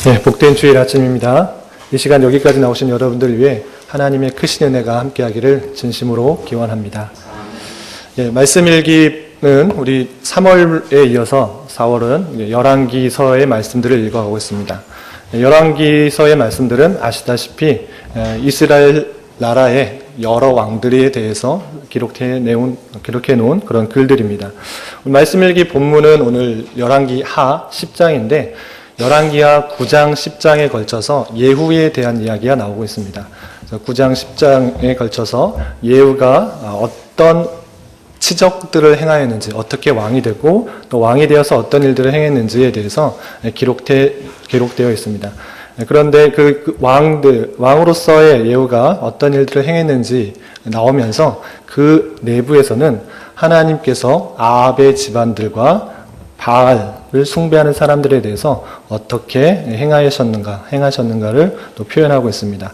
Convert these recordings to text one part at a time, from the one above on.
네, 복된 주일 아침입니다. 이 시간 여기까지 나오신 여러분들을 위해 하나님의 크신 은혜가 함께하기를 진심으로 기원합니다. 예, 말씀 일기는 우리 3월에 이어서 4월은 열왕기서의 말씀들을 읽어가고 있습니다. 열왕기서의 말씀들은 아시다시피 이스라엘 나라의 여러 왕들에 대해서 기록해 놓은 그런 글들입니다. 말씀 일기 본문은 오늘 열왕기 하 10장인데 열왕기하 9장 10장에 걸쳐서 예후에 대한 이야기가 나오고 있습니다. 9장 10장에 걸쳐서 예후가 어떤 치적들을 행하였는지, 어떻게 왕이 되고 또 왕이 되어서 어떤 일들을 행했는지에 대해서 기록되어 있습니다. 그런데 그 왕으로서의 예후가 어떤 일들을 행했는지 나오면서 그 내부에서는 하나님께서 아합의 집안들과 바알을 숭배하는 사람들에 대해서 어떻게 행하셨는가를 또 표현하고 있습니다.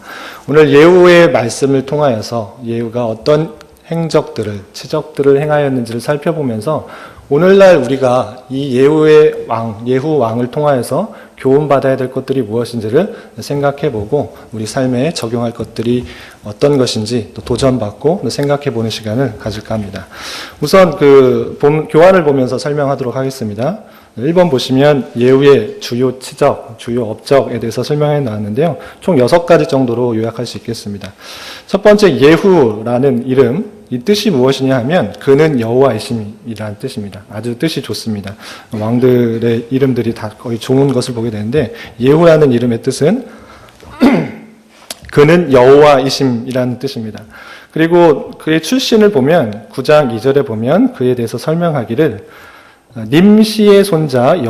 오늘 예후의 말씀을 통하여서 예후가 어떤 행적들을, 치적들을 행하였는지를 살펴보면서 오늘날 우리가 이 예후 왕을 통하여서 교훈받아야 될 것들이 무엇인지를 생각해보고 우리 삶에 적용할 것들이 어떤 것인지 또 도전받고 생각해보는 시간을 가질까 합니다. 우선 교환을 보면서 설명하도록 하겠습니다. 1번 보시면 예후의 주요 치적, 주요 업적에 대해서 설명해 나왔는데요. 총 6가지 정도로 요약할 수 있겠습니다. 첫 번째 예후라는 이름, 이 뜻이 무엇이냐 하면 그는 여호와이심이라는 뜻입니다. 아주 뜻이 좋습니다. 왕들의 이름들이 다 거의 좋은 것을 보게 되는데 예후라는 이름의 뜻은 그는 여호와이심이라는 뜻입니다. 그리고 그의 출신을 보면 9장 2절에 보면 그에 대해서 설명하기를 님시의 손자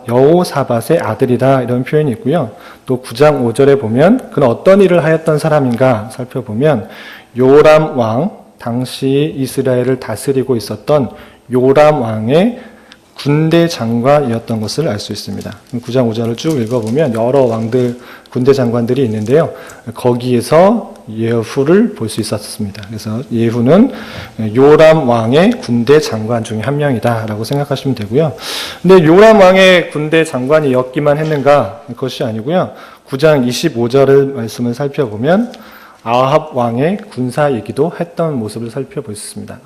여호사밧의 아들이다 이런 표현이 있고요. 또 9장 5절에 보면 그는 어떤 일을 하였던 사람인가 살펴보면 요람 왕, 당시 이스라엘을 다스리고 있었던 요람 왕의 군대 장관이었던 것을 알 수 있습니다. 9장 5절을 쭉 읽어보면 여러 왕들, 군대 장관들이 있는데요. 거기에서 예후를 볼 수 있었습니다. 그래서 예후는 요람 왕의 군대 장관 중에 한 명이다라고 생각하시면 되고요. 근데 요람 왕의 군대 장관이었기만 했는가? 그것이 아니고요. 9장 25절의 말씀을 살펴보면 아합 왕의 군사이기도 했던 모습을 살펴볼 수 있습니다.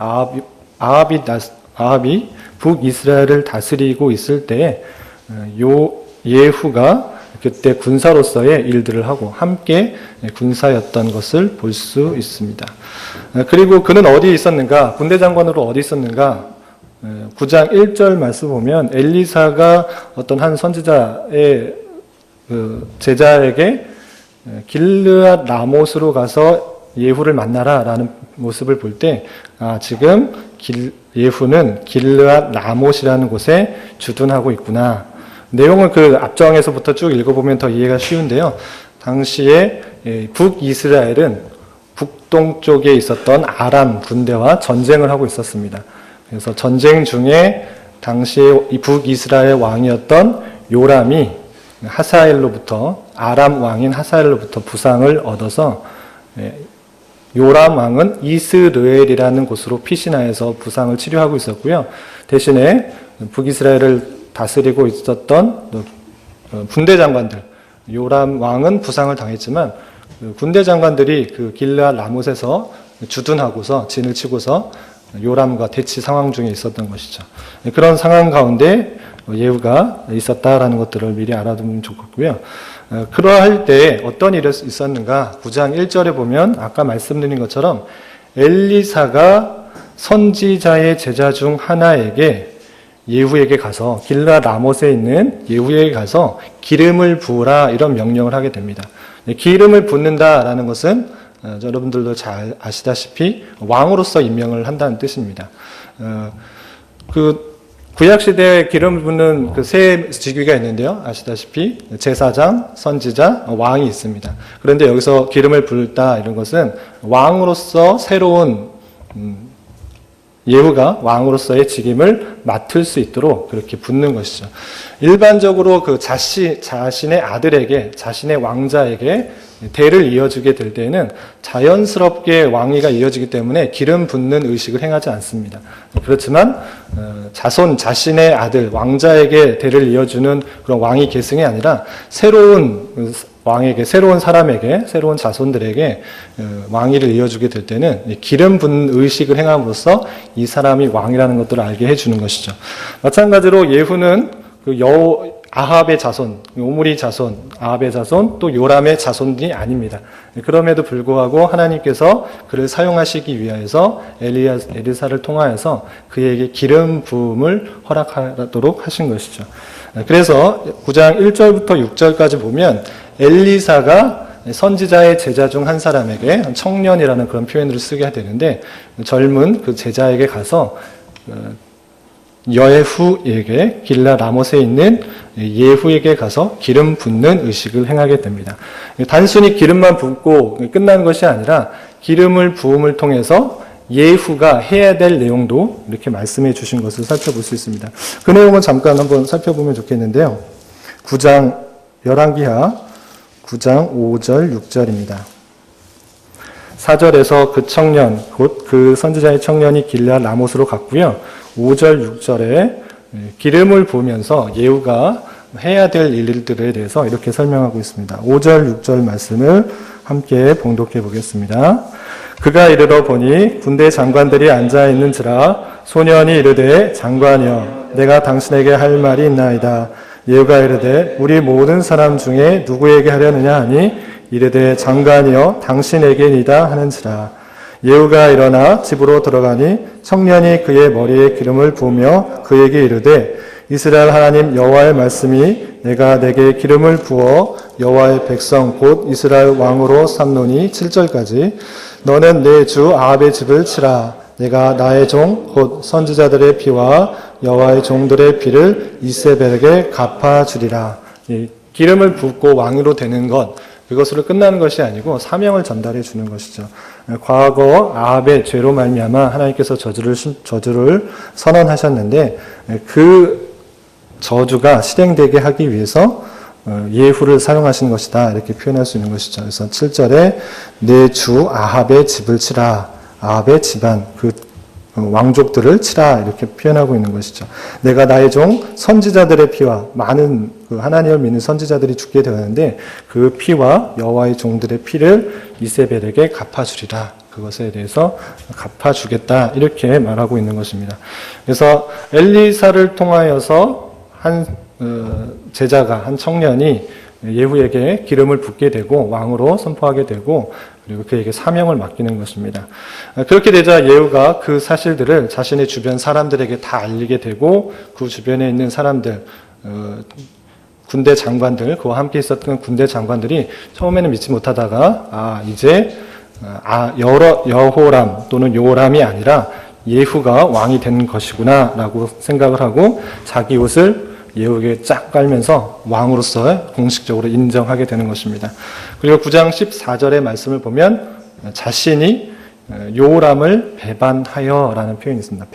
아합이 북이스라엘을 다스리고 있을 때에 예후가 그때 군사로서의 일들을 하고 함께 군사였던 것을 볼 수 있습니다. 그리고 그는 어디에 있었는가? 군대 장관으로 어디 있었는가? 9장 1절 말씀 보면 엘리사가 어떤 한 선지자의 제자에게 길르앗 라못으로 가서 예후를 만나라 라는 모습을 볼 때 지금 예후는 길르앗 라못이라는 곳에 주둔하고 있구나. 내용은 그 앞장에서부터 쭉 읽어보면 더 이해가 쉬운데요. 당시에 북이스라엘은 북동쪽에 있었던 아람 군대와 전쟁을 하고 있었습니다. 그래서 전쟁 중에 당시에 이 북이스라엘 왕이었던 요람이 아람 왕인 하사엘로부터 부상을 얻어서 요람 왕은 이스르엘이라는 곳으로 피신하여서 부상을 치료하고 있었고요. 대신에 북이스라엘을 다스리고 있었던 군대 장관들, 요람 왕은 부상을 당했지만 군대 장관들이 그 길르앗 라못에서 주둔하고서 진을 치고서 요람과 대치 상황 중에 있었던 것이죠. 그런 상황 가운데 예후가 있었다라는 것들을 미리 알아두면 좋겠고요. 그러할 때 어떤 일이 있었는가? 9장 1절에 보면 아까 말씀드린 것처럼 엘리사가 선지자의 제자 중 하나에게 예후에게 가서 길르앗 라못에 있는 예후에게 가서 기름을 부으라 이런 명령을 하게 됩니다. 기름을 붓는다라는 것은 여러분들도 잘 아시다시피 왕으로서 임명을 한다는 뜻입니다. 구약시대에 기름을 붓는 세 직위가 있는데요. 아시다시피 제사장, 선지자, 왕이 있습니다. 그런데 여기서 기름을 붓다 이런 것은 왕으로서 새로운 예후가 왕으로서의 직임을 맡을 수 있도록 그렇게 붓는 것이죠. 일반적으로 자신의 아들에게, 자신의 왕자에게 대를 이어주게 될 때는 자연스럽게 왕위가 이어지기 때문에 기름 붓는 의식을 행하지 않습니다. 그렇지만 자신의 아들 왕자에게 대를 이어주는 그런 왕위 계승이 아니라 새로운 왕에게, 새로운 사람에게, 새로운 자손들에게 왕위를 이어주게 될 때는 기름 붓는 의식을 행함으로써 이 사람이 왕이라는 것들을 알게 해주는 것이죠. 마찬가지로 예후는 아합의 자손, 오므리 자손, 아합의 자손, 또 요람의 자손이 아닙니다. 그럼에도 불구하고 하나님께서 그를 사용하시기 위하여서 엘리사를 통하여서 그에게 기름 부음을 허락하도록 하신 것이죠. 그래서 9장 1절부터 6절까지 보면 엘리사가 선지자의 제자 중 한 사람에게 청년이라는 그런 표현을 쓰게 되는데 젊은 그 제자에게 가서 여예후에게 길라 라못에 있는 예후에게 가서 기름 붓는 의식을 행하게 됩니다. 단순히 기름만 붓고 끝나는 것이 아니라 기름을 부음을 통해서 예후가 해야 될 내용도 이렇게 말씀해 주신 것을 살펴볼 수 있습니다. 그 내용은 잠깐 한번 살펴보면 좋겠는데요. 9장 열왕기하 9장 5절 6절입니다. 4절에서 그 청년, 곧 그 선지자의 청년이 길라 라못으로 갔고요. 5절 6절에 기름을 부으면서 예후가 해야 될 일들에 대해서 이렇게 설명하고 있습니다. 5절 6절 말씀을 함께 봉독해 보겠습니다. 그가 이르러 보니 군대 장관들이 앉아있는지라 소년이 이르되 장관이여 내가 당신에게 할 말이 있나이다. 예후가 이르되 우리 모든 사람 중에 누구에게 하려느냐 하니 이르되 장관이여 당신에게니이다 하는지라. 예후가 일어나 집으로 들어가니 청년이 그의 머리에 기름을 부으며 그에게 이르되 이스라엘 하나님 여호와의 말씀이 내가 내게 기름을 부어 여호와의 백성 곧 이스라엘 왕으로 삼노니 7절까지 너는 내 주 아합의 집을 치라. 내가 나의 종 곧 선지자들의 피와 여호와의 종들의 피를 이세벨에게 갚아주리라. 기름을 붓고 왕으로 되는 것, 그것으로 끝나는 것이 아니고 사명을 전달해 주는 것이죠. 과거 아합의 죄로 말미암아 하나님께서 저주를 선언하셨는데 그 저주가 실행되게 하기 위해서 예후를 사용하신 것이다, 이렇게 표현할 수 있는 것이죠. 그래서 7절에 내 주 아합의 집을 치라. 아합의 집안, 그 왕족들을 치라, 이렇게 표현하고 있는 것이죠. 내가 나의 종 선지자들의 피와 많은 그 하나님을 믿는 선지자들이 죽게 되었는데 그 피와 여호와의 종들의 피를 이세벨에게 갚아주리라. 그것에 대해서 갚아주겠다, 이렇게 말하고 있는 것입니다. 그래서 엘리사를 통하여서 한 제자가, 한 청년이 예후에게 기름을 붓게 되고 왕으로 선포하게 되고 그리고 그에게 사명을 맡기는 것입니다. 그렇게 되자 예후가 그 사실들을 자신의 주변 사람들에게 다 알리게 되고 그 주변에 있는 사람들, 군대 장관들, 그와 함께 있었던 군대 장관들이 처음에는 믿지 못하다가 이제 여호람 또는 요람이 아니라 예후가 왕이 된 것이구나 라고 생각을 하고 자기 옷을 예후에게 쫙 깔면서 왕으로서 공식적으로 인정하게 되는 것입니다. 그리고 9장 14절의 말씀을 보면 자신이 요람을 배반하여라는 표현이 있습니다.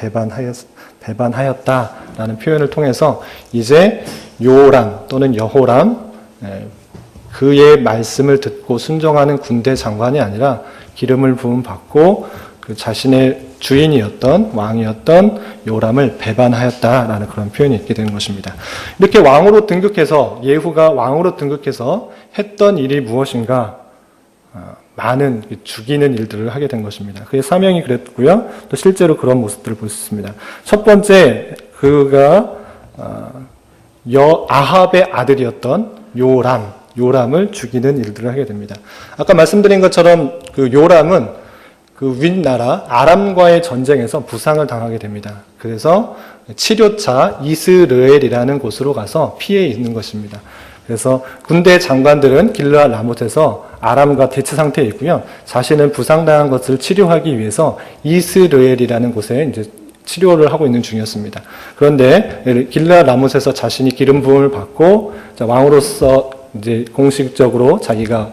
배반하였다라는 표현을 통해서 이제 요람 또는 여호람, 그의 말씀을 듣고 순종하는 군대 장관이 아니라 기름을 부음 받고 그 자신의 주인이었던 왕이었던 요람을 배반하였다라는 그런 표현이 있게 되는 것입니다. 이렇게 왕으로 등극해서 예후가 왕으로 등극해서 했던 일이 무엇인가? 많은 죽이는 일들을 하게 된 것입니다. 그의 사명이 그랬고요. 또 실제로 그런 모습들을 볼 수 있습니다. 첫 번째, 그가 아합의 아들이었던 요람을 죽이는 일들을 하게 됩니다. 아까 말씀드린 것처럼 그 요람은 그 윗나라 아람과의 전쟁에서 부상을 당하게 됩니다. 그래서 치료차 이스르엘이라는 곳으로 가서 피해 있는 것입니다. 그래서 군대 장관들은 길르앗 라못에서 아람과 대치 상태에 있고요. 자신은 부상당한 것을 치료하기 위해서 이스르엘이라는 곳에 이제 치료를 하고 있는 중이었습니다. 그런데 길르앗 라못에서 자신이 기름 부음을 받고 왕으로서 이제 공식적으로 자기가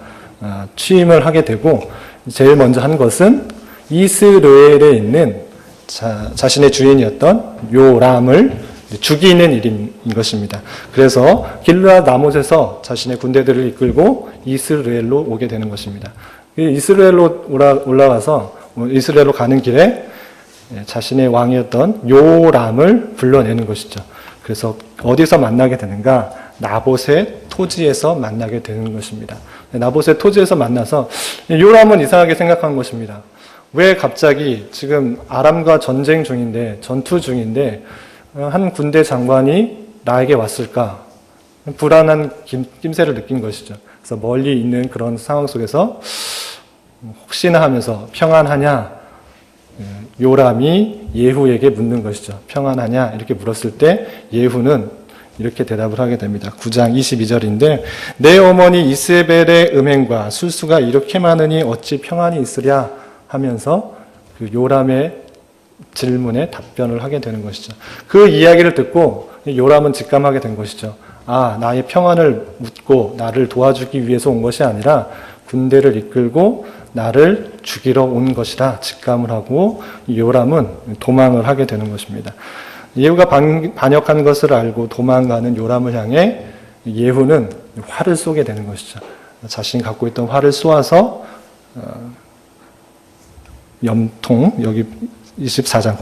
취임을 하게 되고 제일 먼저 한 것은 이스라엘에 있는 자신의 주인이었던 요람을 죽이는 일인 것입니다. 그래서 길르앗 라못에서 자신의 군대들을 이끌고 이스라엘로 오게 되는 것입니다. 이스라엘로 올라가서 이스라엘로 가는 길에 자신의 왕이었던 요람을 불러내는 것이죠. 그래서 어디서 만나게 되는가? 나봇의 토지에서 만나게 되는 것입니다. 나봇의 토지에서 만나서 요람은 이상하게 생각한 것입니다. 왜 갑자기 지금 아람과 전쟁 중인데, 전투 중인데 한 군대 장관이 나에게 왔을까? 불안한 낌새를 느낀 것이죠. 그래서 멀리 있는 그런 상황 속에서 혹시나 하면서 평안하냐? 요람이 예후에게 묻는 것이죠. 평안하냐? 이렇게 물었을 때 예후는 이렇게 대답을 하게 됩니다. 9장 22절인데 내 어머니 이세벨의 음행과 술수가 이렇게 많으니 어찌 평안이 있으랴 하면서 그 요람의 질문에 답변을 하게 되는 것이죠. 그 이야기를 듣고 요람은 직감하게 된 것이죠. 아, 나의 평안을 묻고 나를 도와주기 위해서 온 것이 아니라 군대를 이끌고 나를 죽이러 온 것이라 직감을 하고 요람은 도망을 하게 되는 것입니다. 예후가 반역한 것을 알고 도망가는 요람을 향해 예후는 활을 쏘게 되는 것이죠. 자신이 갖고 있던 활을 쏘아서 염통, 여기 24장,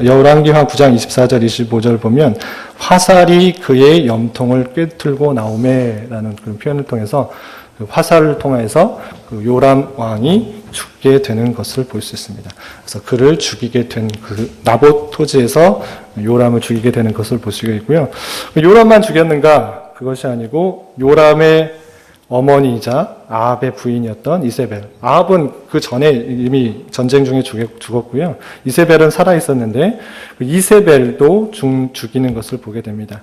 열왕기하 9장 24절 25절 보면 화살이 그의 염통을 꿰뚫고 나오매라는 그런 표현을 통해서 그 화살을 통해서 그 요람 왕이 죽게 되는 것을 볼 수 있습니다. 그래서 그를 죽이게 된 그 나봇 토지에서 요람을 죽이게 되는 것을 볼 수가 있고요. 요람만 죽였는가? 그것이 아니고 요람의 어머니이자 아합의 부인이었던 이세벨. 아합은 그 전에 이미 전쟁 중에 죽었고요. 이세벨은 살아 있었는데 그 이세벨도 죽이는 것을 보게 됩니다.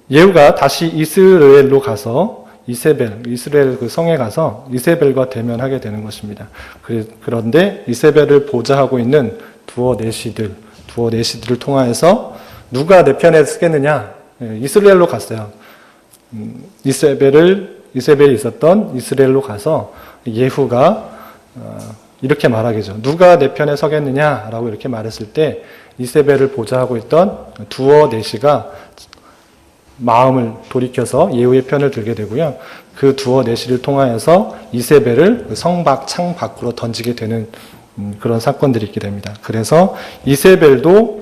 예후가 다시 이스라엘로 가서 이스라엘 그 성에 가서 이세벨과 대면하게 되는 것입니다. 그런데 이세벨을 보좌하고 있는 두어 내시들을 통하여서 누가 내 편에 서겠느냐? 이스라엘로 갔어요. 이세벨이 있었던 이스라엘로 가서 예후가 이렇게 말하겠죠. 누가 내 편에 서겠느냐라고 이렇게 말했을 때 이세벨을 보좌하고 있던 두어 내시가 마음을 돌이켜서 예후의 편을 들게 되고요. 그 두어 내시를 통하여서 이세벨을 성 밖, 창 밖으로 던지게 되는 그런 사건들이 있게 됩니다. 그래서 이세벨도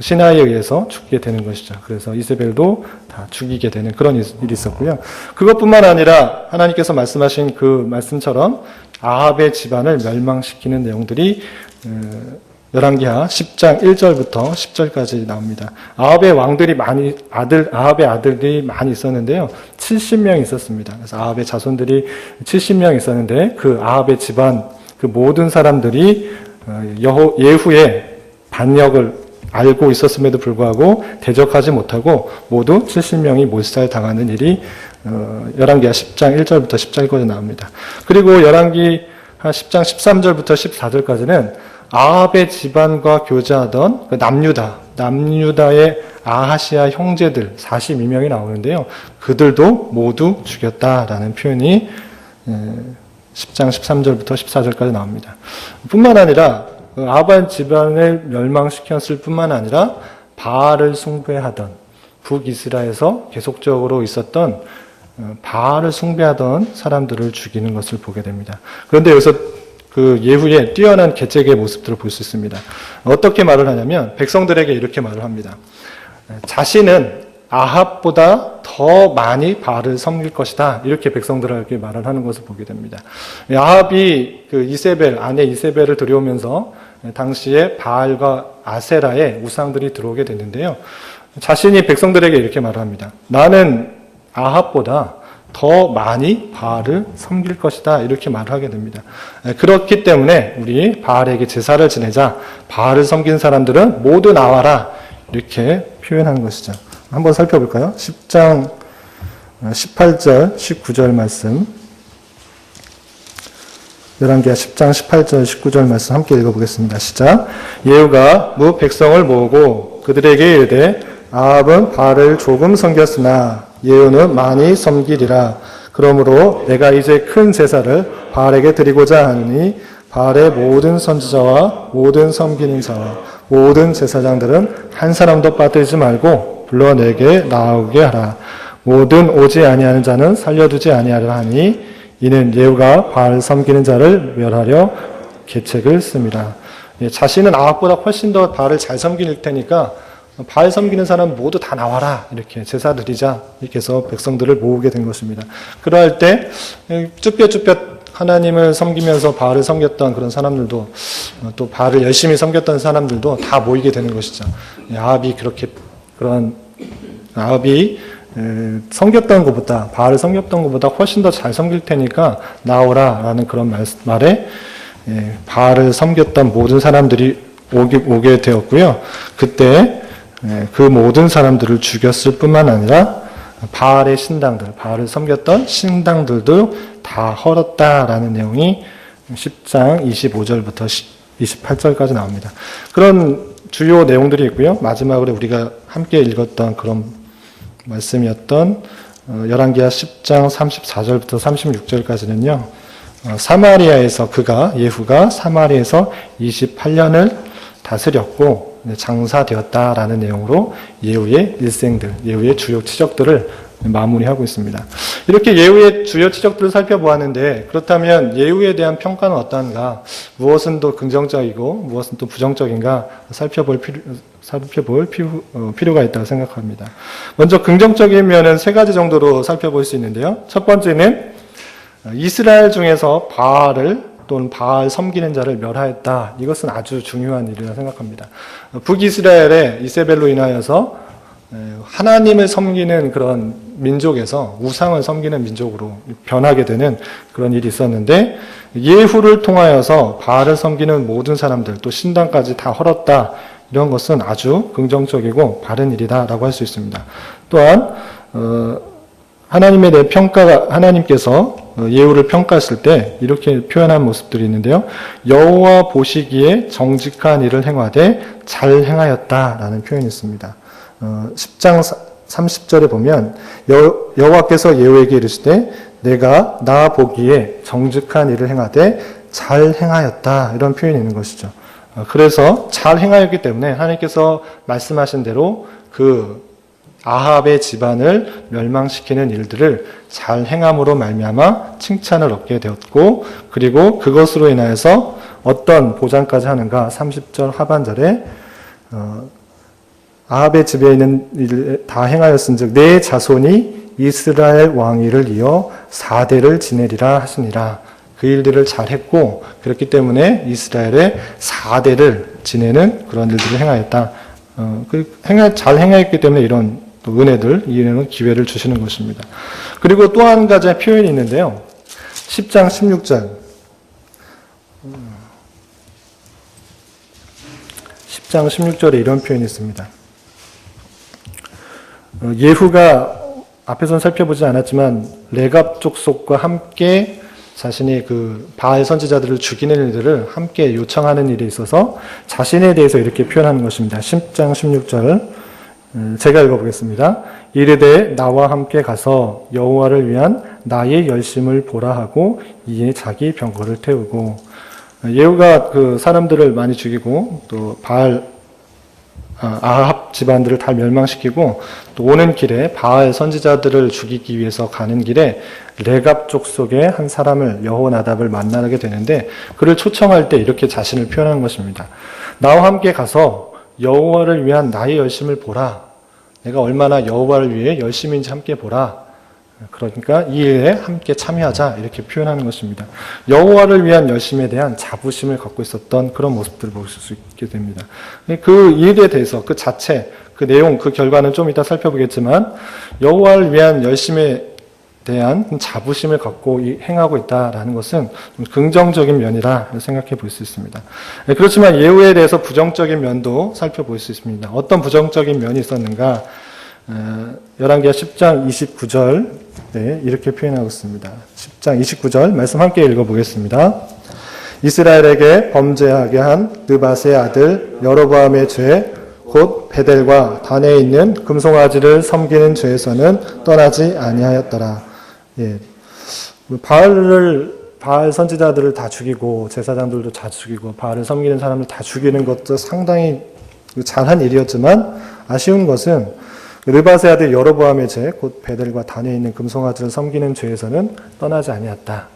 신하에 의해서 죽게 되는 것이죠. 그래서 이세벨도 다 죽이게 되는 그런 일이 있었고요. 그것뿐만 아니라 하나님께서 말씀하신 그 말씀처럼 아합의 집안을 멸망시키는 내용들이 열왕기하 10장 1절부터 10절까지 나옵니다. 아합의 아들들이 많이 있었는데요. 70명 있었습니다. 그래서 아합의 자손들이 70명 있었는데 그 아합의 집안 그 모든 사람들이 예후의 반역을 알고 있었음에도 불구하고 대적하지 못하고 모두 70명이 몰살 당하는 일이 열왕기하 10장 1절부터 10절까지 나옵니다. 그리고 열왕기하 10장 13절부터 14절까지는 아합의 집안과 교제하던 그 남유다의 아하시아 형제들 42명이 나오는데요. 그들도 모두 죽였다라는 표현이 10장 13절부터 14절까지 나옵니다. 뿐만 아니라 아합 집안을 멸망시켰을 뿐만 아니라 바알을 숭배하던 북이스라엘에서 계속적으로 있었던 바알을 숭배하던 사람들을 죽이는 것을 보게 됩니다. 그런데 여기서 그 예후의 뛰어난 계책의 모습들을 볼 수 있습니다. 어떻게 말을 하냐면 백성들에게 이렇게 말을 합니다. 자신은 아합보다 더 많이 바알을 섬길 것이다. 이렇게 백성들에게 말을 하는 것을 보게 됩니다. 아합이 그 아내 이세벨을 들여오면서 당시에 바알과 아세라의 우상들이 들어오게 됐는데요. 자신이 백성들에게 이렇게 말을 합니다. 나는 아합보다 더 많이 바알을 섬길 것이다. 이렇게 말을 하게 됩니다. 그렇기 때문에 우리 바알에게 제사를 지내자. 바알을 섬긴 사람들은 모두 나와라. 이렇게 표현한 것이죠. 한번 살펴볼까요? 10장 18절, 19절 말씀. 열왕기하 10장 18절, 19절 말씀 함께 읽어보겠습니다. 시작. 예후가 무 백성을 모으고 그들에게 이르되 아합은 바알을 조금 섬겼으나 예후는 많이 섬기리라. 그러므로 내가 이제 큰 제사를 바알에게 드리고자 하니 바알의 모든 선지자와 모든 섬기는 자와 모든 제사장들은 한 사람도 빠뜨리지 말고 불러 내게 나오게 하라. 모든 오지 아니하는 자는 살려두지 아니하려 하니 이는 예후가 바알 섬기는 자를 멸하려 계책을 씁니다. 자신은 아합보다 훨씬 더 바알을 잘 섬길 테니까 바알 섬기는 사람 모두 다 나와라. 이렇게 제사 드리자. 이렇게 해서 백성들을 모으게 된 것입니다. 그러할 때 쭈뼛쭈뼛 하나님을 섬기면서 바알을 섬겼던 그런 사람들도 또 바알을 열심히 섬겼던 사람들도 다 모이게 되는 것이죠. 아합이 섬겼던 것보다 바알을 섬겼던 것보다 훨씬 더 잘 섬길 테니까 나오라라는 그런 말에 바알을 섬겼던 모든 사람들이 오게 되었고요. 그때 그 모든 사람들을 죽였을 뿐만 아니라 바알의 신당들, 바알을 섬겼던 신당들도 다 헐었다라는 내용이 10장 25절부터 28절까지 나옵니다. 그런 주요 내용들이 있고요. 마지막으로 우리가 함께 읽었던 그런 말씀이었던 열왕기하 10장 34절부터 36절까지는요. 사마리아에서 예후가 사마리아에서 28년을 다스렸고 장사되었다라는 내용으로 예후의 일생들, 예후의 주요 치적들을 마무리하고 있습니다. 이렇게 예후의 주요 치적들을 살펴보았는데 그렇다면 예후에 대한 평가는 어떠한가? 무엇은 또 긍정적이고 무엇은 또 부정적인가 살펴볼 필요가 있다고 생각합니다. 먼저 긍정적인 면은 세 가지 정도로 살펴볼 수 있는데요. 첫 번째는 이스라엘 중에서 바알을 또는 바알 섬기는 자를 멸하였다. 이것은 아주 중요한 일이라고 생각합니다. 북이스라엘의 이세벨로 인하여서 하나님을 섬기는 그런 민족에서 우상을 섬기는 민족으로 변하게 되는 그런 일이 있었는데 예후를 통하여서 바알을 섬기는 모든 사람들 또 신당까지 다 헐었다. 이런 것은 아주 긍정적이고 바른 일이다라고 할 수 있습니다. 또한 하나님에 대해 하나님께서 예후를 평가했을 때 이렇게 표현한 모습들이 있는데요. 여호와 보시기에 정직한 일을 행하되 잘 행하였다라는 표현이 있습니다. 10장 30절에 보면 여호와께서 예후에게 이르시되 내가 나 보기에 정직한 일을 행하되 잘 행하였다 이런 표현이 있는 것이죠. 그래서 잘 행하였기 때문에 하나님께서 말씀하신 대로 그 아합의 집안을 멸망시키는 일들을 잘 행함으로 말미암아 칭찬을 얻게 되었고 그리고 그것으로 인하여서 어떤 보장까지 하는가 30절 하반절에 아합의 집에 있는 일을 다 행하였은즉 내 자손이 이스라엘 왕위를 이어 4대를 지내리라 하시니라. 그 일들을 잘 했고 그렇기 때문에 이스라엘의 4대를 지내는 그런 일들을 행하였다. 잘 행하였기 때문에 이런 이 은혜는 기회를 주시는 것입니다. 그리고 또 한 가지 표현이 있는데요. 10장 16절. 10장 16절에 이런 표현이 있습니다. 예후가 앞에서는 살펴보지 않았지만 레갑 족속과 함께 자신이 그 바알 선지자들을 죽이는 일들을 함께 요청하는 일에 있어서 자신에 대해서 이렇게 표현하는 것입니다. 10장 16절 제가 읽어보겠습니다. 이르되 나와 함께 가서 여호와를 위한 나의 열심을 보라 하고 이에 자기 병거를 태우고 예후가 그 사람들을 많이 죽이고 또 아합 집안들을 다 멸망시키고 또 오는 길에 바알 선지자들을 죽이기 위해서 가는 길에 레갑 족속의 한 사람을 여호나답을 만나게 되는데 그를 초청할 때 이렇게 자신을 표현한 것입니다. 나와 함께 가서 여호와를 위한 나의 열심을 보라. 내가 얼마나 여호와를 위해 열심인지 함께 보라. 그러니까 이 일에 함께 참여하자 이렇게 표현하는 것입니다. 여호와를 위한 열심에 대한 자부심을 갖고 있었던 그런 모습들을 보실 수 있게 됩니다. 그 일에 대해서 그 자체, 그 내용, 그 결과는 좀 이따 살펴보겠지만 여호와를 위한 열심에 대한 자부심을 갖고 행하고 있다라는 것은 좀 긍정적인 면이라 생각해 볼 수 있습니다. 그렇지만 예후에 대해서 부정적인 면도 살펴볼 수 있습니다. 어떤 부정적인 면이 있었는가? 열왕기하 10장 29절 이렇게 표현하고 있습니다. 10장 29절 말씀 함께 읽어보겠습니다. 이스라엘에게 범죄하게 한 느밧의 아들 여로보암의 죄 곧 베델과 단에 있는 금송아지를 섬기는 죄에서는 떠나지 아니하였더라. 바알 선지자들을 다 죽이고 제사장들도 다 죽이고 바알을 섬기는 사람을 다 죽이는 것도 상당히 잘한 일이었지만 아쉬운 것은 느밧의 아들 여로보암의 죄, 곧 베델과 단에 있는 금송아지를 섬기는 죄에서는 떠나지 아니었다.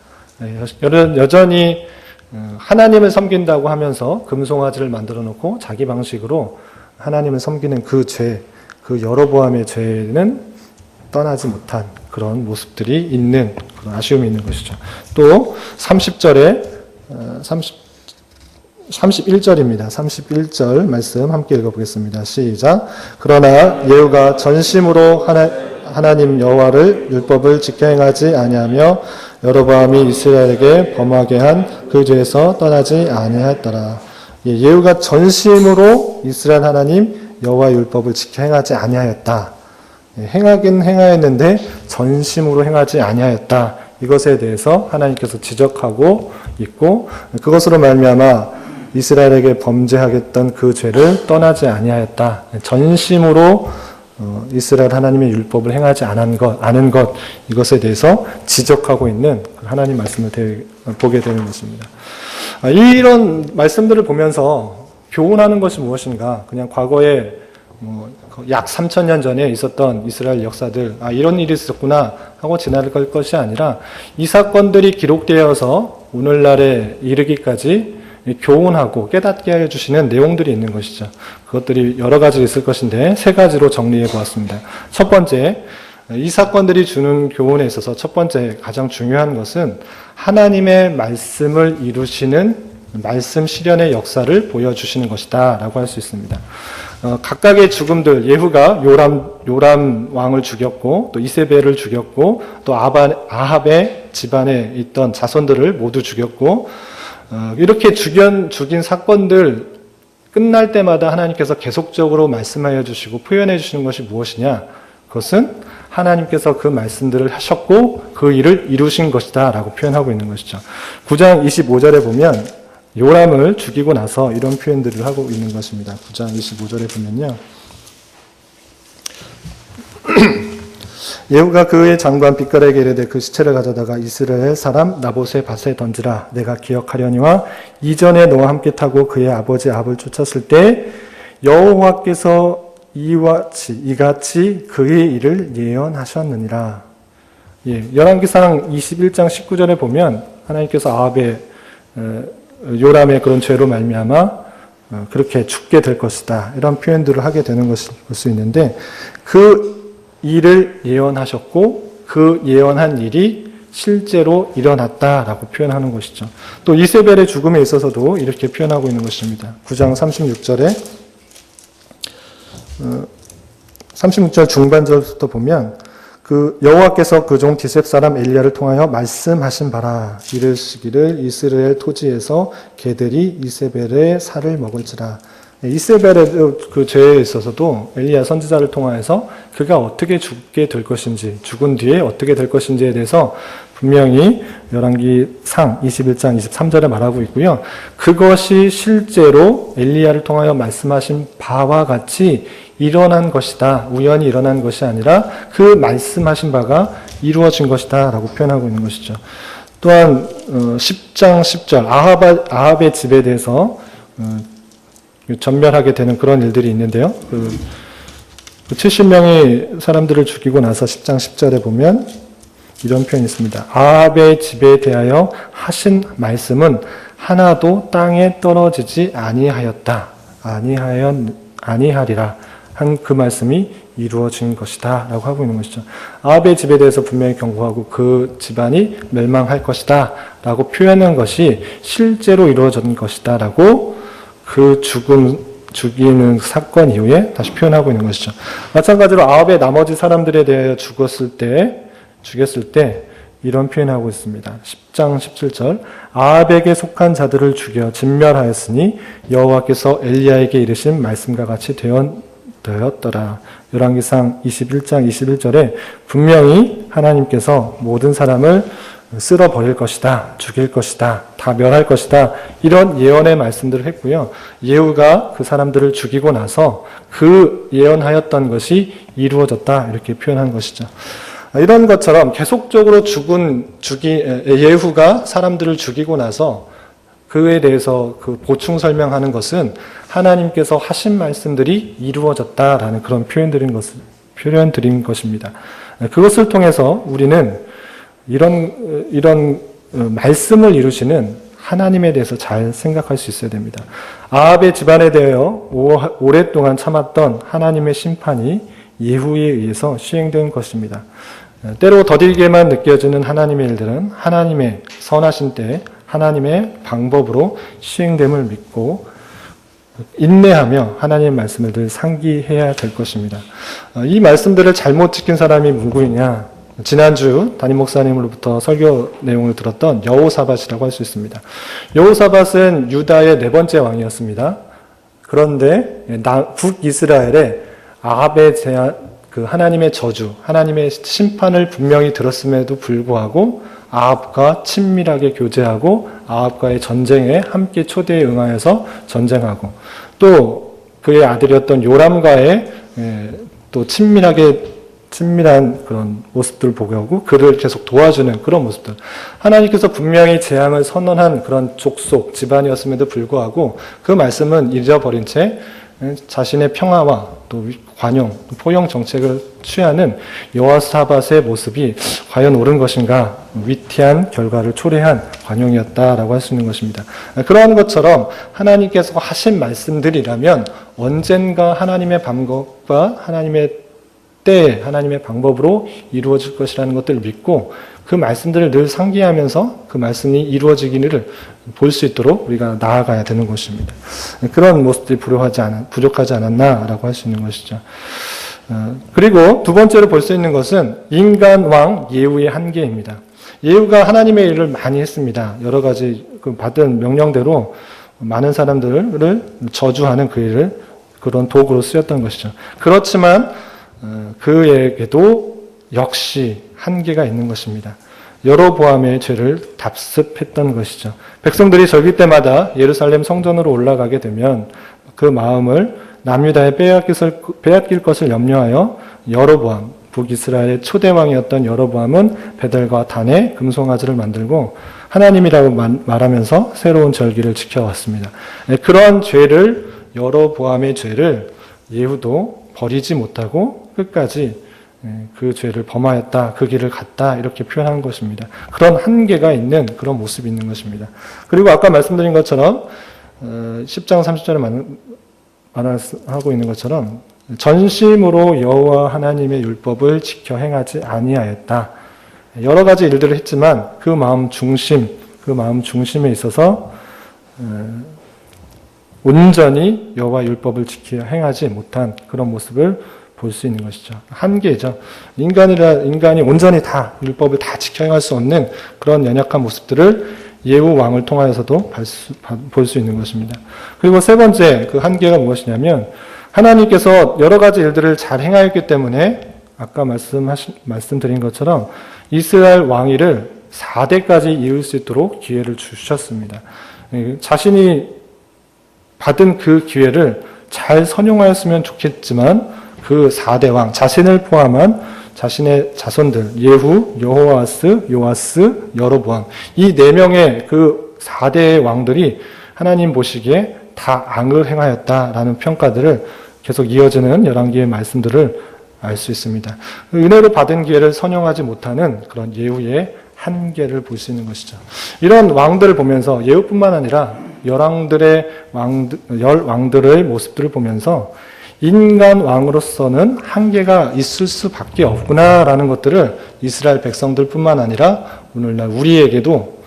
여전히 하나님을 섬긴다고 하면서 금송아지를 만들어 놓고 자기 방식으로 하나님을 섬기는 그 죄, 그 여로보암의 죄는 떠나지 못한 그런 모습들이 있는 그런 아쉬움이 있는 것이죠. 또 30절에 31절입니다. 31절 말씀 함께 읽어보겠습니다. 시작. 그러나 예후가 전심으로 하나님 여호와를 율법을 지켜 행하지 아니하며 여로보암이 이스라엘에게 범하게 한 그 죄에서 떠나지 아니하였더라. 예후가 전심으로 이스라엘 하나님 여호와 율법을 지켜 행하지 아니하였다. 행하긴 행하였는데 전심으로 행하지 아니하였다. 이것에 대해서 하나님께서 지적하고 있고 그것으로 말미암아 이스라엘에게 범죄하겠던 그 죄를 떠나지 아니하였다. 전심으로 이스라엘 하나님의 율법을 행하지 않은 것 이것에 대해서 지적하고 있는 하나님 말씀을 보게 되는 것입니다. 이런 말씀들을 보면서 교훈하는 것이 무엇인가? 그냥 과거에 약 3,000년 전에 있었던 이스라엘 역사들, 이런 일이 있었구나 하고 지나갈 것이 아니라 이 사건들이 기록되어서 오늘날에 이르기까지 교훈하고 깨닫게 해주시는 내용들이 있는 것이죠. 그것들이 여러 가지 있을 것인데 세 가지로 정리해 보았습니다. 첫 번째, 이 사건들이 주는 교훈에 있어서 첫 번째 가장 중요한 것은 하나님의 말씀을 이루시는 말씀 실현의 역사를 보여주시는 것이다 라고 할 수 있습니다. 각각의 죽음들, 예후가 요람 왕을 죽였고 또 이세벨을 죽였고 또 아합의 집안에 있던 자손들을 모두 죽였고 이렇게 죽인 사건들 끝날 때마다 하나님께서 계속적으로 말씀하여 주시고 표현해 주시는 것이 무엇이냐? 그것은 하나님께서 그 말씀들을 하셨고 그 일을 이루신 것이다 라고 표현하고 있는 것이죠. 9장 25절에 보면 요람을 죽이고 나서 이런 표현들을 하고 있는 것입니다. 9장 25절에 보면요. 예후가 그의 장관 빅갈에게 이르되 그 시체를 가져다가 이스라엘 사람 나봇의 밭에 던지라. 내가 기억하려니와 이전에 너와 함께 타고 그의 아버지 아합을 쫓았을 때 여호와께서 이같이 그의 일을 예언하셨느니라. 열왕기상 21장 19절에 보면 하나님께서 아합의 요람의 그런 죄로 말미암아 그렇게 죽게 될 것이다. 이런 표현들을 하게 되는 것을 볼 수 있는데 그 일을 예언하셨고 그 예언한 일이 실제로 일어났다라고 표현하는 것이죠. 또 이세벨의 죽음에 있어서도 이렇게 표현하고 있는 것입니다. 9장 36절에 36절 중반절부터 보면 그 여호와께서 그 종 디셉 사람 엘리야를 통하여 말씀하신 바라 이르시기를 이스라엘 토지에서 개들이 이세벨의 살을 먹을지라. 이세벨의 그 죄에 있어서도 엘리야 선지자를 통하여서 그가 어떻게 죽게 될 것인지, 죽은 뒤에 어떻게 될 것인지에 대해서 분명히 열왕기상 21장 23절에 말하고 있고요. 그것이 실제로 엘리야를 통하여 말씀하신 바와 같이 일어난 것이다. 우연히 일어난 것이 아니라 그 말씀하신 바가 이루어진 것이다 라고 표현하고 있는 것이죠. 또한 10장 10절 아합의 집에 대해서 전멸하게 되는 그런 일들이 있는데요. 70명의 사람들을 죽이고 나서 10장 10절에 보면 이런 표현이 있습니다. 아합의 집에 대하여 하신 말씀은 하나도 땅에 떨어지지 아니하였다. 아니하리라. 한 그 말씀이 이루어진 것이다 라고 하고 있는 것이죠. 아합의 집에 대해서 분명히 경고하고 그 집안이 멸망할 것이다 라고 표현한 것이 실제로 이루어진 것이다 라고 그 죽이는 사건 이후에 다시 표현하고 있는 것이죠. 마찬가지로 아합의 나머지 사람들에 대하여 죽였을 때 이런 표현하고 있습니다. 10장 17절 아합에게 속한 자들을 죽여 진멸하였으니 여호와께서 엘리야에게 이르신 말씀과 같이 되었더라. 열왕기상 21장 21절에 분명히 하나님께서 모든 사람을 쓸어버릴 것이다, 죽일 것이다, 다 멸할 것이다 이런 예언의 말씀들을 했고요. 예후가 그 사람들을 죽이고 나서 그 예언하였던 것이 이루어졌다 이렇게 표현한 것이죠. 이런 것처럼 계속적으로 예후가 사람들을 죽이고 나서 그에 대해서 그 보충 설명하는 것은 하나님께서 하신 말씀들이 이루어졌다라는 그런 표현 드린 것입니다. 그것을 통해서 우리는 이런 말씀을 이루시는 하나님에 대해서 잘 생각할 수 있어야 됩니다. 아합의 집안에 대하여 오랫동안 참았던 하나님의 심판이 예후에 의해서 시행된 것입니다. 때로 더디게만 느껴지는 하나님의 일들은 하나님의 선하신 때 하나님의 방법으로 시행됨을 믿고 인내하며 하나님의 말씀을 늘 상기해야 될 것입니다. 이 말씀들을 잘못 지킨 사람이 누구이냐? 지난주 담임 목사님으로부터 설교 내용을 들었던 여호사밧이라고 할 수 있습니다. 여호사밧은 유다의 4번째 왕이었습니다. 그런데 북이스라엘의 아합에 대한 그 하나님의 저주, 하나님의 심판을 분명히 들었음에도 불구하고 아합과 친밀하게 교제하고 아합과의 전쟁에 함께 초대에 응하여서 전쟁하고 또 그의 아들이었던 요람과의 또 친밀한 그런 모습들을 보고 그를 계속 도와주는 그런 모습들. 하나님께서 분명히 재앙을 선언한 그런 족속, 집안이었음에도 불구하고 그 말씀은 잊어버린 채 자신의 평화와 또 관용, 포용 정책을 취하는 여호사밧의 모습이 과연 옳은 것인가? 위태한 결과를 초래한 관용이었다라고 할 수 있는 것입니다. 그러한 것처럼 하나님께서 하신 말씀들이라면 언젠가 하나님의 방법과 하나님의 때 하나님의 방법으로 이루어질 것이라는 것들을 믿고 그 말씀들을 늘 상기하면서 그 말씀이 이루어지기를 볼 수 있도록 우리가 나아가야 되는 것입니다. 그런 모습들이 부족하지 않았나라고 할 수 있는 것이죠. 그리고 두 번째로 볼 수 있는 것은 인간 왕 예후의 한계입니다. 예후가 하나님의 일을 많이 했습니다. 여러 가지 받은 명령대로 많은 사람들을 저주하는 그 일을 그런 도구로 쓰였던 것이죠. 그렇지만 그에게도 역시 한계가 있는 것입니다. 여로보암의 죄를 답습했던 것이죠. 백성들이 절기 때마다 예루살렘 성전으로 올라가게 되면 그 마음을 남유다에 빼앗길 것을 염려하여 여로보암, 북이스라엘의 초대왕이었던 여로보암은 베델과 단에 금송아지를 만들고 하나님이라고 말하면서 새로운 절기를 지켜왔습니다. 그러한 죄를, 여로보암의 죄를 예후도 버리지 못하고 끝까지 그 죄를 범하였다, 그 길을 갔다 이렇게 표현한 것입니다. 그런 한계가 있는 그런 모습이 있는 것입니다. 그리고 아까 말씀드린 것처럼 10장 30절에 말하고 있는 것처럼 전심으로 여호와 하나님의 율법을 지켜 행하지 아니하였다. 여러 가지 일들을 했지만 그 마음 중심에 있어서 온전히 여호와 율법을 지켜 행하지 못한 그런 모습을 볼 수 있는 것이죠. 한계죠. 인간이 온전히 다 율법을 다 지켜 행할 수 없는 그런 연약한 모습들을 예후 왕을 통하여서도 볼 수 있는 것입니다. 그리고 세 번째 그 한계가 무엇이냐면 하나님께서 여러 가지 일들을 잘 행하였기 때문에 아까 말씀드린 것처럼 이스라엘 왕위를 4대까지 이을 수 있도록 기회를 주셨습니다. 자신이 받은 그 기회를 잘 선용하였으면 좋겠지만 그 4대 왕, 자신을 포함한 자신의 자손들, 예후, 여호아스, 요아스, 여로보암 이 4명의 그 4대의 왕들이 하나님 보시기에 다 악을 행하였다라는 평가들을 계속 이어지는 열왕기의 말씀들을 알 수 있습니다. 은혜로 받은 기회를 선용하지 못하는 그런 예후의 한계를 볼 수 있는 것이죠. 이런 왕들을 보면서 예후뿐만 아니라 열 왕들의 모습들을 보면서 인간 왕으로서는 한계가 있을 수밖에 없구나라는 것들을 이스라엘 백성들뿐만 아니라 오늘날 우리에게도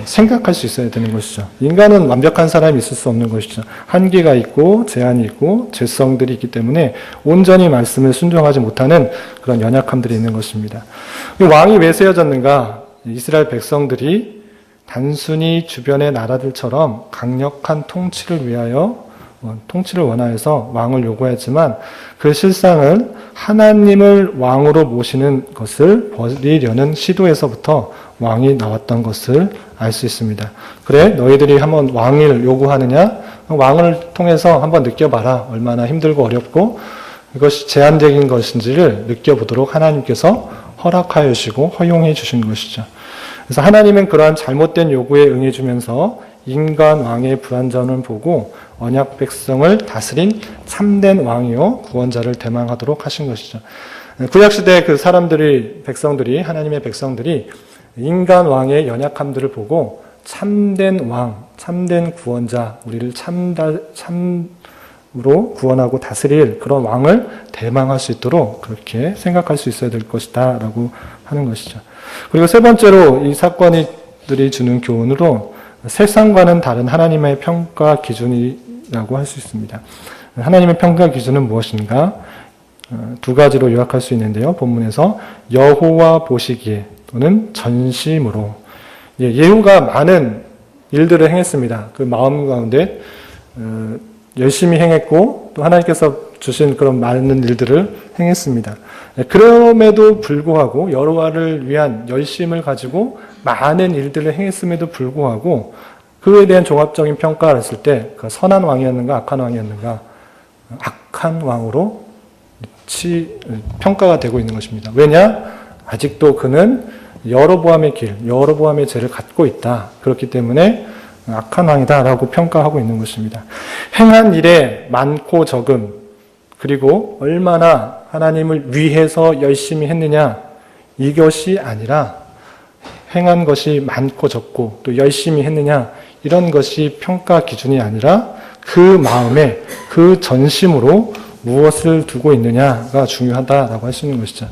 생각할 수 있어야 되는 것이죠. 인간은 완벽한 사람이 있을 수 없는 것이죠. 한계가 있고 제한이 있고 죄성들이 있기 때문에 온전히 말씀을 순종하지 못하는 그런 연약함들이 있는 것입니다. 왕이 왜 세워졌는가? 이스라엘 백성들이 단순히 주변의 나라들처럼 강력한 통치를 원하여서 왕을 요구했지만 그 실상은 하나님을 왕으로 모시는 것을 버리려는 시도에서부터 왕이 나왔던 것을 알 수 있습니다. 그래, 너희들이 한번 왕을 요구하느냐? 왕을 통해서 한번 느껴봐라. 얼마나 힘들고 어렵고 이것이 제한적인 것인지를 느껴보도록 하나님께서 허락하여 주시고 허용해 주신 것이죠. 그래서 하나님은 그러한 잘못된 요구에 응해주면서 인간 왕의 불완전을 보고 언약 백성을 다스린 참된 왕이요 구원자를 대망하도록 하신 것이죠. 구약시대 그 백성들이 하나님의 백성들이 인간 왕의 연약함들을 보고 참된 왕, 참된 구원자, 우리를 참으로 구원하고 다스릴 그런 왕을 대망할 수 있도록 그렇게 생각할 수 있어야 될 것이다 라고 하는 것이죠. 그리고 세 번째로 이 사건들이 주는 교훈으로 세상과는 다른 하나님의 평가 기준이라고 할 수 있습니다. 하나님의 평가 기준은 무엇인가? 두 가지로 요약할 수 있는데요. 본문에서 여호와 보시기에 또는 전심으로 예후가 많은 일들을 행했습니다. 그 마음 가운데 열심히 행했고 또 하나님께서 주신 그런 많은 일들을 행했습니다. 그럼에도 불구하고 여호와를 위한 열심을 가지고 많은 일들을 행했음에도 불구하고 그에 대한 종합적인 평가를 했을 때 그 선한 왕이었는가 악한 왕이었는가? 악한 왕으로 평가가 되고 있는 것입니다. 왜냐? 아직도 그는 여로보암의 여로보암의 죄를 갖고 있다. 그렇기 때문에 악한 왕이다라고 평가하고 있는 것입니다. 행한 일에 많고 적음, 그리고 얼마나 하나님을 위해서 열심히 했느냐, 이것이 아니라 행한 것이 많고 적고 또 열심히 했느냐, 이런 것이 평가 기준이 아니라 그 마음에 그 전심으로 무엇을 두고 있느냐가 중요하다라고 할 수 있는 것이죠.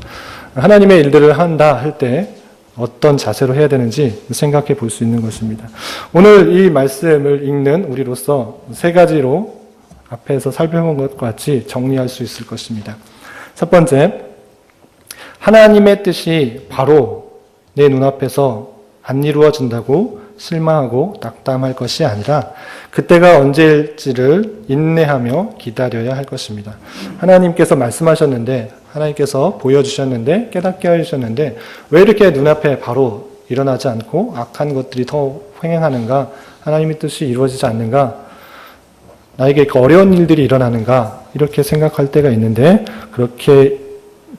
하나님의 일들을 한다 할 때 어떤 자세로 해야 되는지 생각해 볼 수 있는 것입니다. 오늘 이 말씀을 읽는 우리로서 세 가지로 앞에서 살펴본 것과 같이 정리할 수 있을 것입니다. 첫 번째, 하나님의 뜻이 바로 내 눈앞에서 안 이루어진다고 실망하고 낙담할 것이 아니라 그때가 언제일지를 인내하며 기다려야 할 것입니다. 하나님께서 말씀하셨는데, 하나님께서 보여주셨는데, 깨닫게 해주셨는데 왜 이렇게 눈앞에 바로 일어나지 않고 악한 것들이 더 횡행하는가? 하나님의 뜻이 이루어지지 않는가? 나에게 어려운 일들이 일어나는가? 이렇게 생각할 때가 있는데 그렇게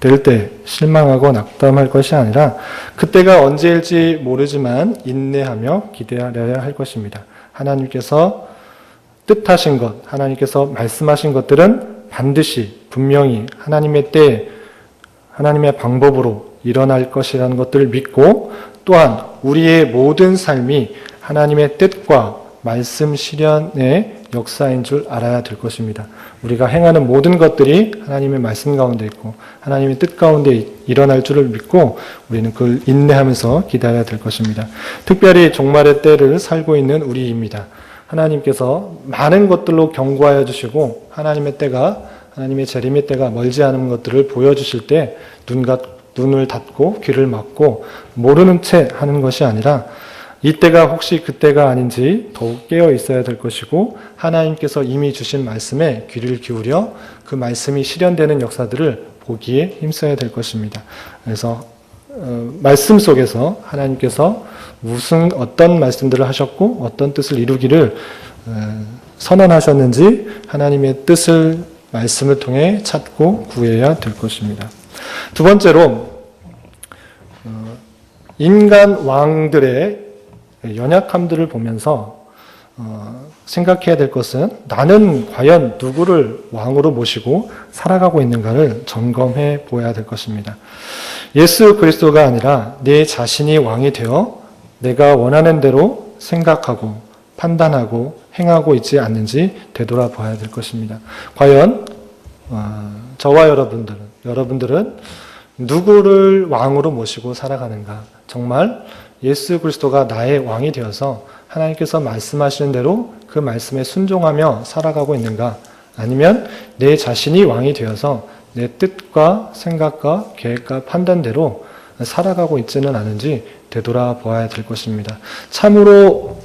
될 때 실망하고 낙담할 것이 아니라 그때가 언제일지 모르지만 인내하며 기다려야 할 것입니다. 하나님께서 뜻하신 것, 하나님께서 말씀하신 것들은 반드시 분명히 하나님의 때에 하나님의 방법으로 일어날 것이라는 것들을 믿고 또한 우리의 모든 삶이 하나님의 뜻과 말씀 실현의 역사인 줄 알아야 될 것입니다. 우리가 행하는 모든 것들이 하나님의 말씀 가운데 있고 하나님의 뜻 가운데 일어날 줄을 믿고 우리는 그걸 인내하면서 기다려야 될 것입니다. 특별히 종말의 때를 살고 있는 우리입니다. 하나님께서 많은 것들로 경고하여 주시고 하나님의 때가 하나님의 재림의 때가 멀지 않은 것들을 보여주실 때 눈을 닫고 귀를 막고 모르는 채 하는 것이 아니라 이때가 혹시 그때가 아닌지 더욱 깨어 있어야 될 것이고 하나님께서 이미 주신 말씀에 귀를 기울여 그 말씀이 실현되는 역사들을 보기에 힘써야 될 것입니다. 그래서 말씀 속에서 하나님께서 어떤 말씀들을 하셨고 어떤 뜻을 이루기를 선언하셨는지 하나님의 뜻을 말씀을 통해 찾고 구해야 될 것입니다. 두 번째로 인간 왕들의 연약함들을 보면서 생각해야 될 것은 나는 과연 누구를 왕으로 모시고 살아가고 있는가를 점검해 보아야 될 것입니다. 예수 그리스도가 아니라 내 자신이 왕이 되어 내가 원하는 대로 생각하고 판단하고 행하고 있지 않는지 되돌아봐야 될 것입니다. 과연 저와 여러분들은 누구를 왕으로 모시고 살아가는가? 정말 예수 그리스도가 나의 왕이 되어서 하나님께서 말씀하시는 대로 그 말씀에 순종하며 살아가고 있는가? 아니면 내 자신이 왕이 되어서 내 뜻과 생각과 계획과 판단대로 살아가고 있지는 않은지 되돌아보아야 될 것입니다. 참으로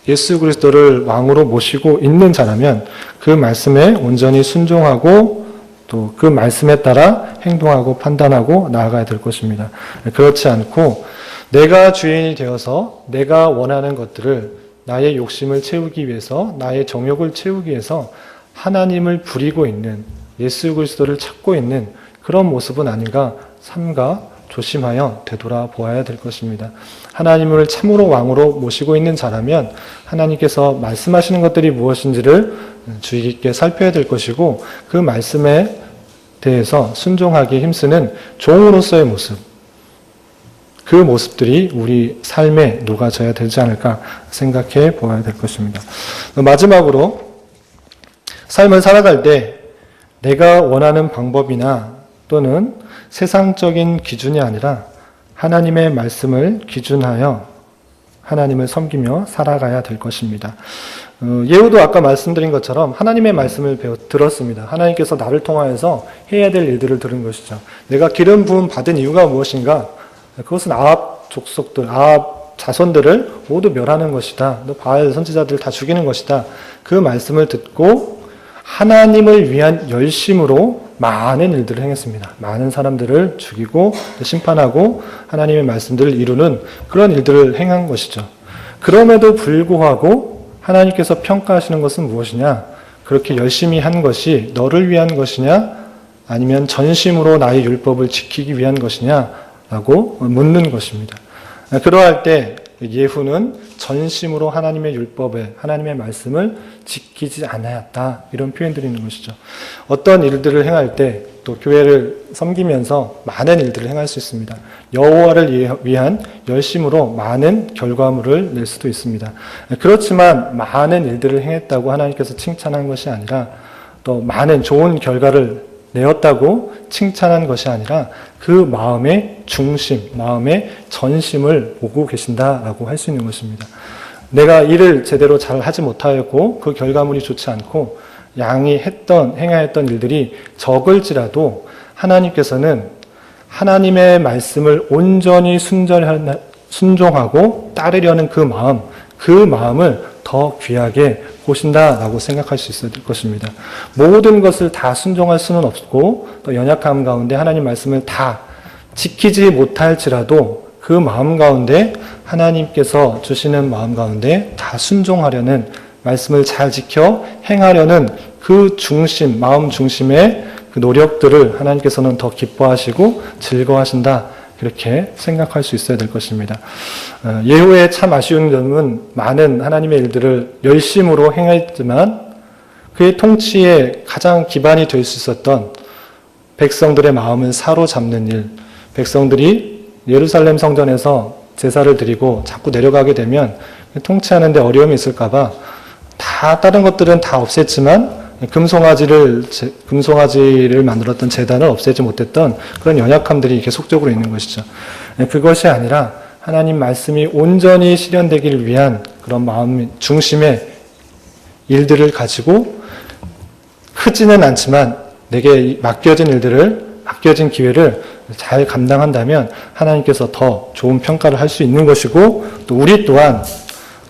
예수 그리스도를 왕으로 모시고 있는 자라면 그 말씀에 온전히 순종하고 또 그 말씀에 따라 행동하고 판단하고 나아가야 될 것입니다. 그렇지 않고 내가 주인이 되어서 내가 원하는 것들을 나의 욕심을 채우기 위해서 나의 정욕을 채우기 위해서 하나님을 부리고 있는 예수 그리스도를 찾고 있는 그런 모습은 아닌가 삼가 조심하여 되돌아보아야 될 것입니다. 하나님을 참으로 왕으로 모시고 있는 자라면 하나님께서 말씀하시는 것들이 무엇인지를 주의 깊게 살펴야 될 것이고, 그 말씀에 대해서 순종하기 힘쓰는 종으로서의 모습, 그 모습들이 우리 삶에 녹아져야 되지 않을까 생각해 보아야 될 것입니다. 마지막으로 삶을 살아갈 때 내가 원하는 방법이나 또는 세상적인 기준이 아니라 하나님의 말씀을 기준하여 하나님을 섬기며 살아가야 될 것입니다. 예후도 아까 말씀드린 것처럼 하나님의 말씀을 들었습니다. 하나님께서 나를 통하여서 해야 될 일들을 들은 것이죠. 내가 기름 부음 받은 이유가 무엇인가? 그것은 아합 족속들, 아합 자손들을 모두 멸하는 것이다. 바알 선지자들을 다 죽이는 것이다. 그 말씀을 듣고 하나님을 위한 열심으로 많은 일들을 행했습니다. 많은 사람들을 죽이고 심판하고 하나님의 말씀들을 이루는 그런 일들을 행한 것이죠. 그럼에도 불구하고 하나님께서 평가하시는 것은 무엇이냐? 그렇게 열심히 한 것이 너를 위한 것이냐? 아니면 전심으로 나의 율법을 지키기 위한 것이냐? 라고 묻는 것입니다. 그러할 때 예후는 전심으로 하나님의 율법에, 하나님의 말씀을 지키지 않았다, 이런 표현들이 있는 것이죠. 어떤 일들을 행할 때 또 교회를 섬기면서 많은 일들을 행할 수 있습니다. 여호와를 위한 열심으로 많은 결과물을 낼 수도 있습니다. 그렇지만 많은 일들을 행했다고 하나님께서 칭찬한 것이 아니라, 또 많은 좋은 결과를 내었다고 칭찬한 것이 아니라 그 마음의 중심, 마음의 전심을 보고 계신다라고 할 수 있는 것입니다. 내가 일을 제대로 잘 하지 못하였고 그 결과물이 좋지 않고 행하였던 일들이 적을지라도 하나님께서는 하나님의 말씀을 온전히 순종하고 따르려는 그 마음을 더 귀하게 보신다라고 생각할 수 있을 것입니다. 모든 것을 다 순종할 수는 없고 또 연약함 가운데 하나님 말씀을 다 지키지 못할지라도 그 마음 가운데, 하나님께서 주시는 마음 가운데 다 순종하려는, 말씀을 잘 지켜 행하려는 그 중심, 마음 중심의 그 노력들을 하나님께서는 더 기뻐하시고 즐거워하신다, 그렇게 생각할 수 있어야 될 것입니다. 예후의 참 아쉬운 점은 많은 하나님의 일들을 열심으로 행했지만 그의 통치에 가장 기반이 될 수 있었던 백성들의 마음을 사로잡는 일, 백성들이 예루살렘 성전에서 제사를 드리고 자꾸 내려가게 되면 통치하는데 어려움이 있을까봐 다른 것들은 다 없앴지만 금송아지를 만들었던 제단을 없애지 못했던 그런 연약함들이 계속적으로 있는 것이죠. 그것이 아니라 하나님 말씀이 온전히 실현되기를 위한 그런 마음 중심의 일들을 가지고 크지는 않지만 내게 맡겨진 기회를 잘 감당한다면 하나님께서 더 좋은 평가를 할 수 있는 것이고, 또 우리 또한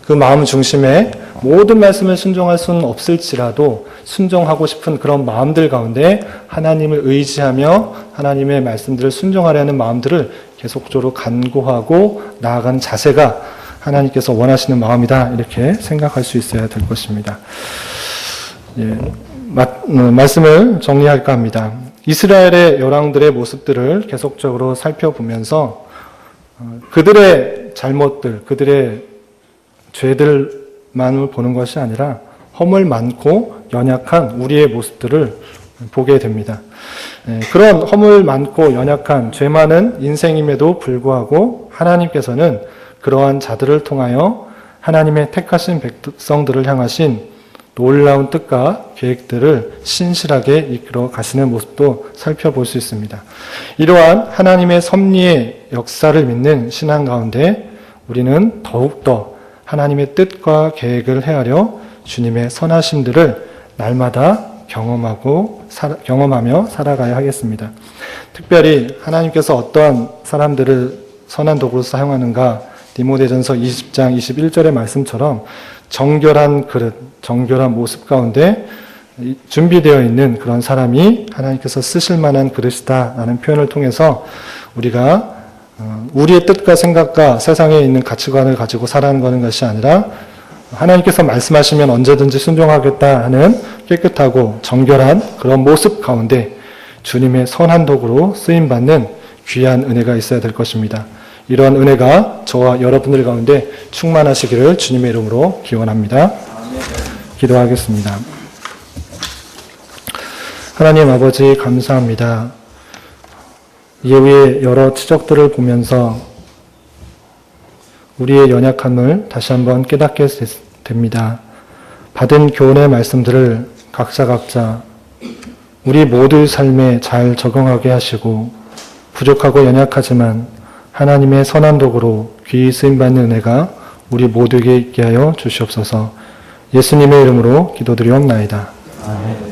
그 마음 중심에 모든 말씀을 순종할 수는 없을지라도 순종하고 싶은 그런 마음들 가운데 하나님을 의지하며 하나님의 말씀들을 순종하려는 마음들을 계속적으로 간구하고 나아가는 자세가 하나님께서 원하시는 마음이다, 이렇게 생각할 수 있어야 될 것입니다. 말씀을 정리할까 합니다. 이스라엘의 열왕들의 모습들을 계속적으로 살펴보면서 그들의 잘못들, 그들의 죄들만을 보는 것이 아니라 허물 많고 연약한 우리의 모습들을 보게 됩니다. 그런 허물 많고 연약한 죄 많은 인생임에도 불구하고 하나님께서는 그러한 자들을 통하여 하나님의 택하신 백성들을 향하신 놀라운 뜻과 계획들을 신실하게 이끌어 가시는 모습도 살펴볼 수 있습니다. 이러한 하나님의 섭리의 역사를 믿는 신앙 가운데 우리는 더욱더 하나님의 뜻과 계획을 헤아려 주님의 선하심들을 날마다 경험하며 살아가야 하겠습니다. 특별히 하나님께서 어떠한 사람들을 선한 도구로 사용하는가, 디모데전서 20장 21절의 말씀처럼 정결한 그릇, 정결한 모습 가운데 준비되어 있는 그런 사람이 하나님께서 쓰실 만한 그릇이다라는 표현을 통해서 우리가 우리의 뜻과 생각과 세상에 있는 가치관을 가지고 살아가는 것이 아니라 하나님께서 말씀하시면 언제든지 순종하겠다 하는 깨끗하고 정결한 그런 모습 가운데 주님의 선한 도구로 쓰임받는 귀한 은혜가 있어야 될 것입니다. 이러한 은혜가 저와 여러분들 가운데 충만하시기를 주님의 이름으로 기원합니다. 기도하겠습니다. 하나님 아버지 감사합니다. 예후의 여러 치적들을 보면서 우리의 연약함을 다시 한번 깨닫게 됩니다. 받은 교훈의 말씀들을 각자 우리 모두의 삶에 잘 적용하게 하시고 부족하고 연약하지만 하나님의 선한 도구로 귀히 쓰임받는 은혜가 우리 모두에게 있게 하여 주시옵소서. 예수님의 이름으로 기도드리옵나이다. 아멘.